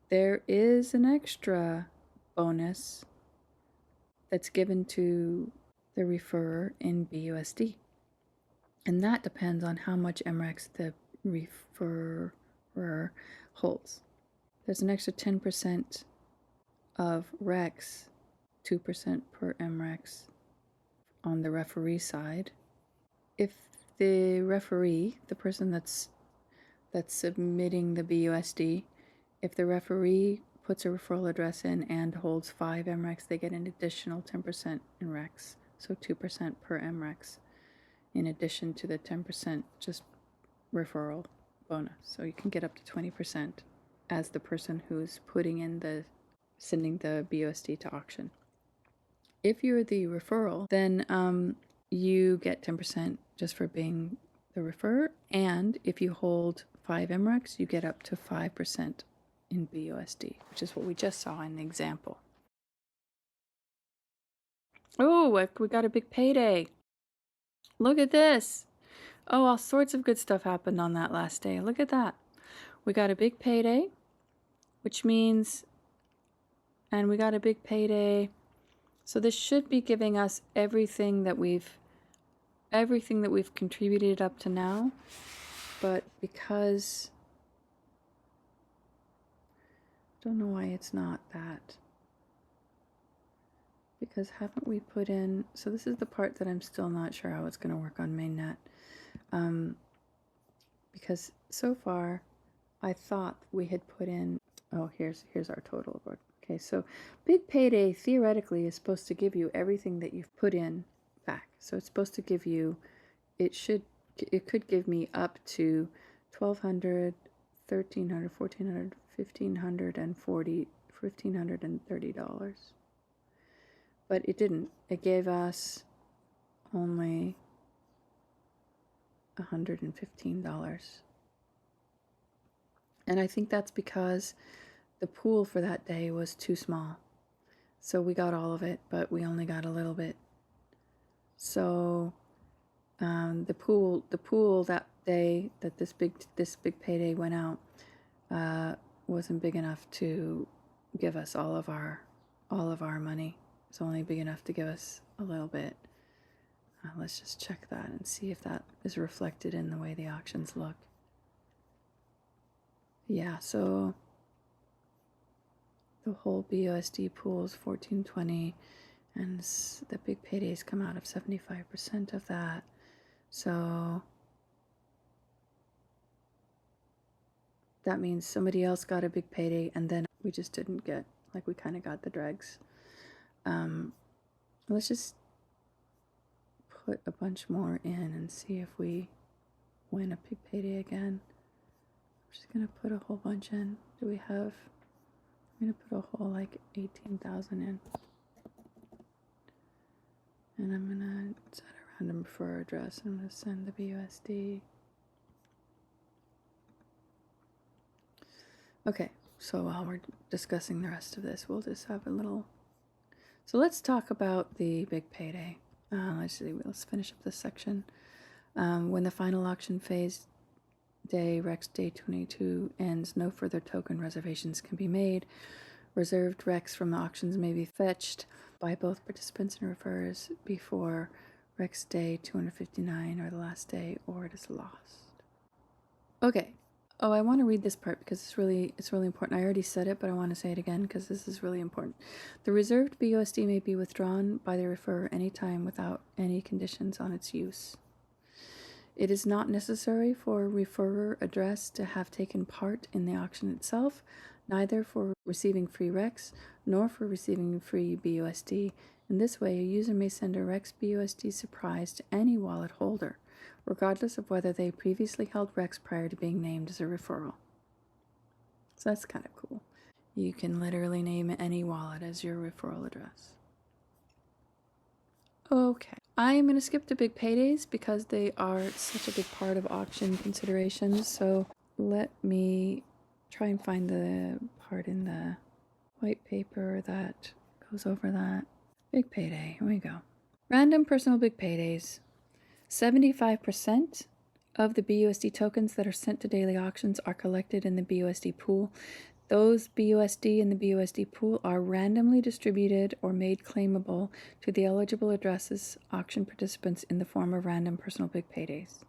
there is an extra bonus that's given to the referrer in BUSD. And that depends on how much MRECs the referrer holds. There's an extra 10% of RECs, 2% per MRECs on the referee side. If the referee, the person that's submitting the BUSD, if the referee puts a referral address in and holds 5 MRECs, they get an additional 10% in RECs, so 2% per MRECs, in addition to the 10% just referral bonus. So you can get up to 20% as the person who's sending the BUSD to auction. If you're the referral, then you get 10% just for being the referrer, and if you hold 5 MRECs, you get up to 5% in BUSD, which is what we just saw in the example. Oh, we got a big payday. Look at this. Oh, all sorts of good stuff happened on that last day. Look at that. We got a big payday, which means, and we got a big payday. So this should be giving us everything that we've contributed up to now. But because, I don't know why it's not that. Because haven't we put in, so this is the part that I'm still not sure how it's going to work on mainnet. Because so far I thought we had put in, oh, here's our total. Okay, so big payday theoretically is supposed to give you everything that you've put in back. So it's supposed to give you, it could give me up to $1,200, $1,300, $1,400, $1,540, $1,530. But it didn't. It gave us only $115. And I think that's because the pool for that day was too small. So we got all of it, but we only got a little bit. So the pool that day that this big payday went out wasn't big enough to give us all of our money. It's only big enough to give us a little bit. Let's just check that and see if that is reflected in the way the auctions look. Yeah, so the whole BUSD pool is 1420, and the big paydays come out of 75% of that. So that means somebody else got a big payday, and then we just didn't get, like, we kind of got the dregs. Let's just put a bunch more in and see if we win a big payday again. I'm just gonna put a whole bunch in. Do we have? I'm gonna put a whole like 18,000 in, and I'm gonna set a random referrer address. I'm gonna send the BUSD. Okay, so while we're discussing the rest of this, we'll just have a little. So let's talk about the big payday. Let's finish up this section. When the final auction phase day, Rex Day 22, ends, no further token reservations can be made. Reserved Rex from the auctions may be fetched by both participants and referrers before Rex Day 259 or the last day, or it is lost. Okay. Oh, I want to read this part because it's really important. I already said it, but I want to say it again because this is really important. The reserved BUSD may be withdrawn by the referrer anytime without any conditions on its use. It is not necessary for referrer address to have taken part in the auction itself, neither for receiving free Rex nor for receiving free BUSD. In this way, a user may send a Rex BUSD surprise to any wallet holder, regardless of whether they previously held Rex prior to being named as a referral. So that's kind of cool. You can literally name any wallet as your referral address. Okay, I'm going to skip the big paydays because they are such a big part of auction considerations. So let me try and find the part in the white paper that goes over that. Big payday, here we go. Random personal big paydays. 75% of the BUSD tokens that are sent to daily auctions are collected in the BUSD pool. Those BUSD in the BUSD pool are randomly distributed or made claimable to the eligible addresses auction participants in the form of random personal big paydays.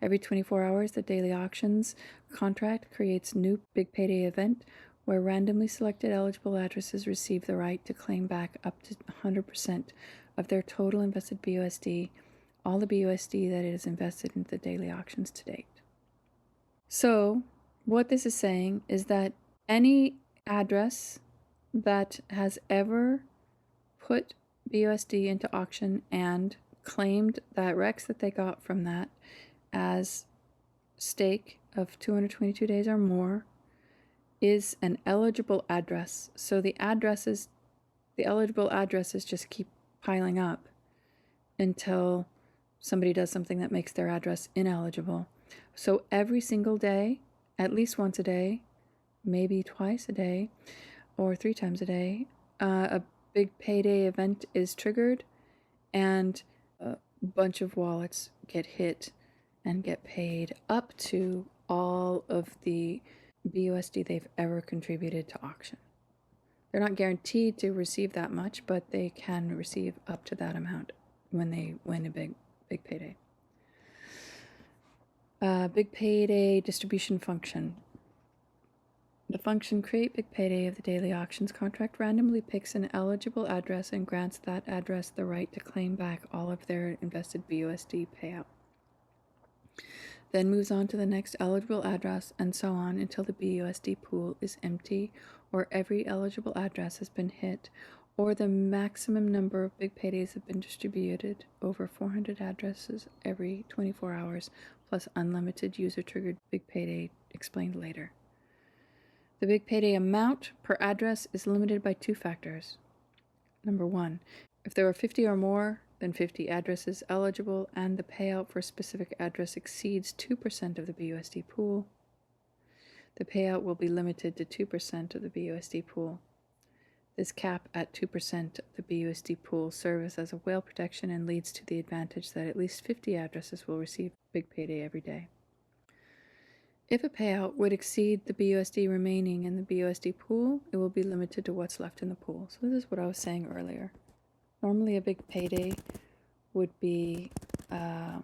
Every 24 hours, the daily auctions contract creates new big payday event where randomly selected eligible addresses receive the right to claim back up to 100% of their total invested BUSD, all the BUSD that it is invested into the daily auctions to date. So what this is saying is that any address that has ever put BUSD into auction and claimed that Rex that they got from that as stake of 222 days or more is an eligible address. So the eligible addresses just keep piling up until somebody does something that makes their address ineligible. So every single day, at least once a day, maybe twice a day, or 3 times a day, a big payday event is triggered, and a bunch of wallets get hit and get paid up to all of the BUSD they've ever contributed to auction. They're not guaranteed to receive that much, but they can receive up to that amount when they win a big payday. Big payday distribution function. The function create big payday of the daily auctions contract randomly picks an eligible address and grants that address the right to claim back all of their invested BUSD payout. Then moves on to the next eligible address and so on until the BUSD pool is empty or every eligible address has been hit or the maximum number of big paydays have been distributed over 400 addresses every 24 hours plus unlimited user-triggered big payday explained later. The big payday amount per address is limited by 2 factors. Number 1, if there are 50 or more, than 50 addresses eligible, and the payout for a specific address exceeds 2% of the BUSD pool. The payout will be limited to 2% of the BUSD pool. This cap at 2% of the BUSD pool serves as a whale protection and leads to the advantage that at least 50 addresses will receive big payday every day. If a payout would exceed the BUSD remaining in the BUSD pool, it will be limited to what's left in the pool. So this is what I was saying earlier. Normally a big payday would be all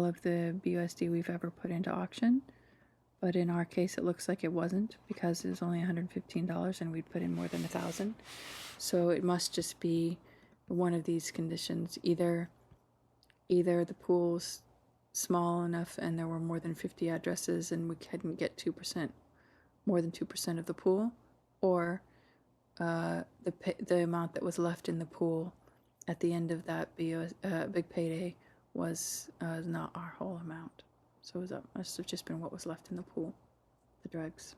of the BUSD we've ever put into auction. But in our case, it looks like it wasn't, because it was only $115 and we'd put in more than 1,000. So it must just be one of these conditions. Either the pool's small enough and there were more than 50 addresses and we couldn't get 2%, more than 2% of the pool, or the amount that was left in the pool at the end of that big payday was not our whole amount. So that must have just been what was left in the pool, the dregs.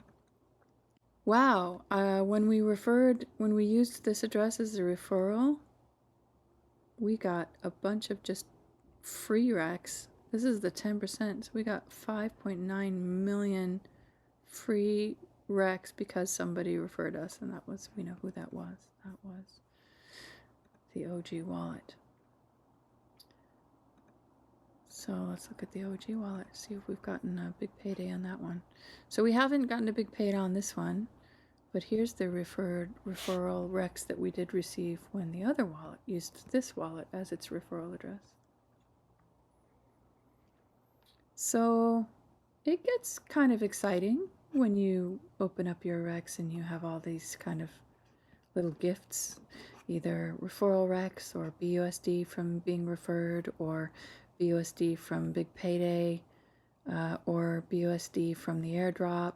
Wow, when we used this address as a referral, we got a bunch of just free recs. This is the 10%, so we got 5.9 million free recs because somebody referred us, and that was, we know who that was. That was the OG wallet. So let's look at the OG wallet, see if we've gotten a big payday on that one. So we haven't gotten a big payday on this one, but here's the referral recs that we did receive when the other wallet used this wallet as its referral address. So it gets kind of exciting when you open up your recs and you have all these kind of little gifts, either referral recs or BUSD from being referred, or BUSD from big payday, or BUSD from the airdrop,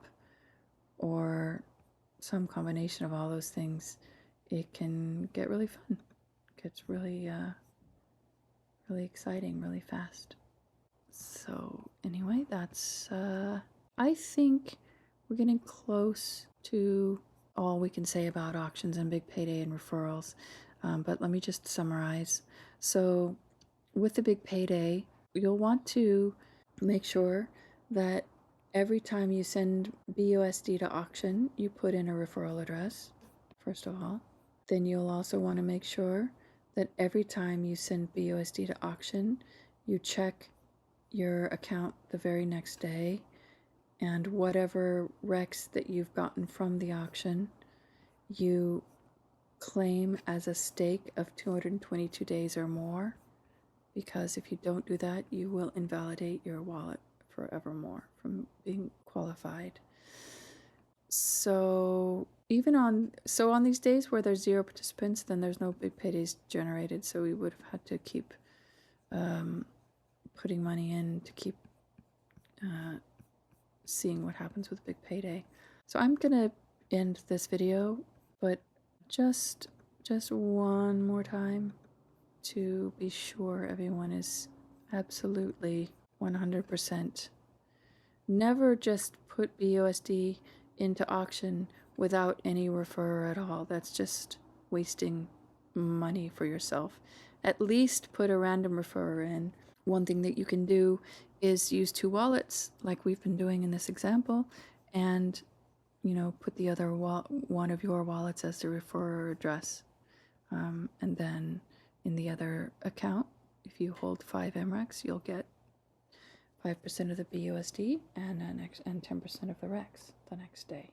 or some combination of all those things. It can get really fun. It gets really exciting really fast. So anyway, that's I think we're getting close to all we can say about auctions and big payday and referrals, but let me just summarize. So with the big payday, you'll want to make sure that every time you send BUSD to auction, you put in a referral address, first of all. Then you'll also want to make sure that every time you send BUSD to auction, you check your account the very next day, and whatever recs that you've gotten from the auction, you claim as a stake of 222 days or more, because if you don't do that, you will invalidate your wallet forevermore from being qualified. So on these days where there's 0 participants, then there's no big paydays generated, so we would have had to keep putting money in to keep seeing what happens with big payday. So I'm gonna end this video, but just one more time to be sure everyone is absolutely 100%. Never just put BUSD into auction without any referrer at all. That's just wasting money for yourself. At least put a random referrer in. One thing that you can do is use 2 wallets, like we've been doing in this example, and put the other one of your wallets as the referrer address, and then in the other account, if you hold 5 MREX, you'll get 5% of the BUSD and 10% of the REX the next day.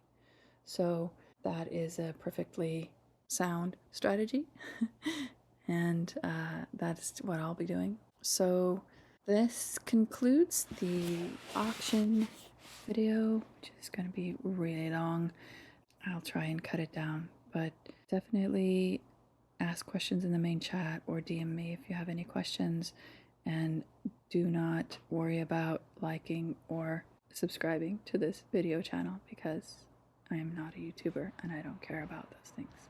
So that is a perfectly sound strategy, and that's what I'll be doing. So this concludes the auction video, which is going to be really long. I'll try and cut it down, but definitely ask questions in the main chat or DM me if you have any questions, and do not worry about liking or subscribing to this video channel, because I am not a YouTuber and I don't care about those things.